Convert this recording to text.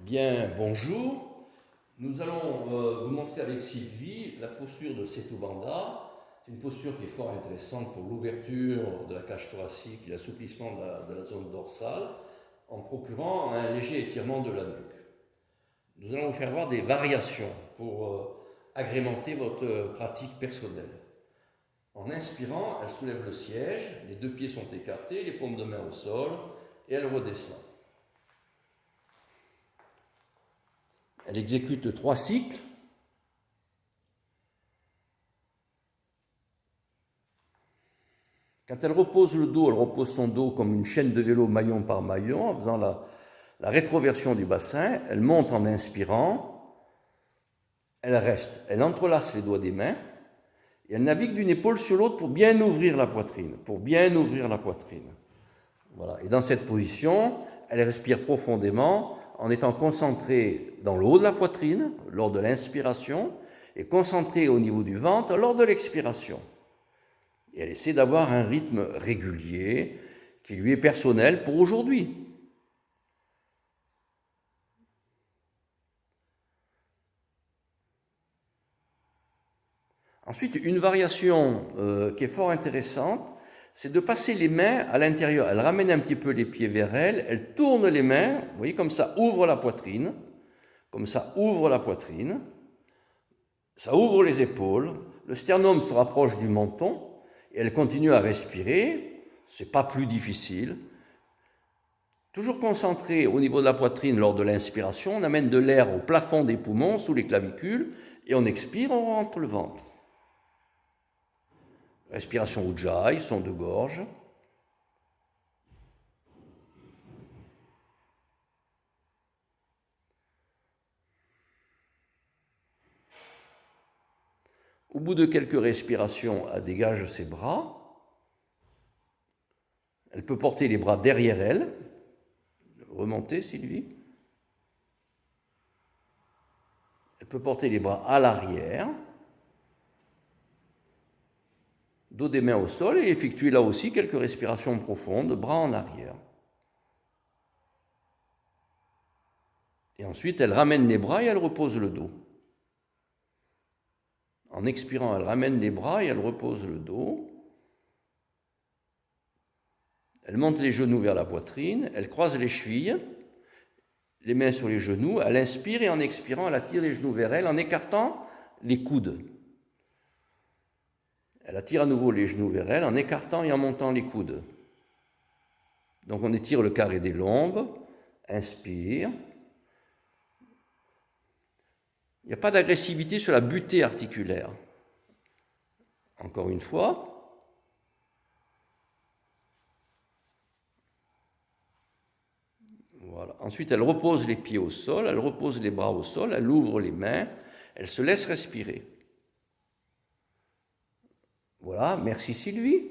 Bien, bonjour. Nous allons vous montrer avec Sylvie la posture de Setu Bandha. C'est une posture qui est fort intéressante pour l'ouverture de la cage thoracique et l'assouplissement de la zone dorsale en procurant un léger étirement de la nuque. Nous allons vous faire voir des variations pour agrémenter votre pratique personnelle. En inspirant, elle soulève le siège, les deux pieds sont écartés, les paumes de main au sol et elle redescend. Elle exécute 3 cycles. Quand elle repose le dos, elle repose son dos comme une chaîne de vélo maillon par maillon, en faisant la rétroversion du bassin. Elle monte en inspirant, elle reste, elle entrelace les doigts des mains, et elle navigue d'une épaule sur l'autre pour bien ouvrir la poitrine, Voilà. Et dans cette position, elle respire profondément, en étant concentrée dans le haut de la poitrine lors de l'inspiration et concentrée au niveau du ventre lors de l'expiration. Et elle essaie d'avoir un rythme régulier qui lui est personnel pour aujourd'hui. Ensuite, une variation qui est fort intéressante, c'est de passer les mains à l'intérieur. Elle ramène un petit peu les pieds vers elle, elle tourne les mains, vous voyez, comme ça ouvre la poitrine, ça ouvre les épaules, le sternum se rapproche du menton, et elle continue à respirer, c'est pas plus difficile. Toujours concentrée au niveau de la poitrine lors de l'inspiration, on amène de l'air au plafond des poumons, sous les clavicules, et on expire, on rentre le ventre. Respiration Ujjayi, son de gorge. Au bout de quelques respirations, elle dégage ses bras. Elle peut porter les bras derrière elle. Remontez, Sylvie. Elle peut porter les bras à l'arrière. Dos des mains au sol et effectuer là aussi quelques respirations profondes, bras en arrière. Et ensuite, elle ramène les bras et elle repose le dos. En expirant, elle ramène les bras et elle repose le dos. Elle monte les genoux vers la poitrine, elle croise les chevilles, les mains sur les genoux, elle inspire et en expirant, elle attire les genoux vers elle en écartant les coudes. Elle attire à nouveau les genoux vers elle en écartant et en montant les coudes. Donc on étire le carré des lombes, inspire. Il n'y a pas d'agressivité sur la butée articulaire. Encore une fois. Voilà. Ensuite, elle repose les pieds au sol, elle repose les bras au sol, elle ouvre les mains, elle se laisse respirer. Voilà, merci Sylvie.